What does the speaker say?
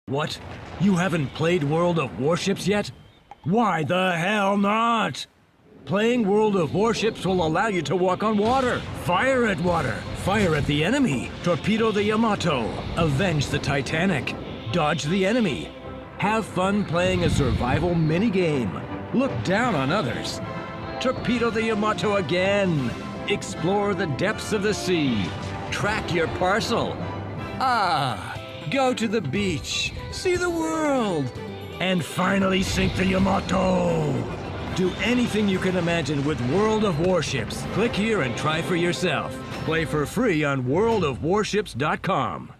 What? You haven't played World of Warships yet? Why the hell not? Playing World of Warships will allow you to walk on water, fire at the enemy, torpedo the Yamato, avenge the Titanic, dodge the enemy, have fun playing a survival minigame, look down on others, torpedo the Yamato again, explore the depths of the sea, track your parcel. Go to the beach, see the world, and finally sink the Yamato. Do anything you can imagine with World of Warships. Click here and try for yourself. Play for free on worldofwarships.com.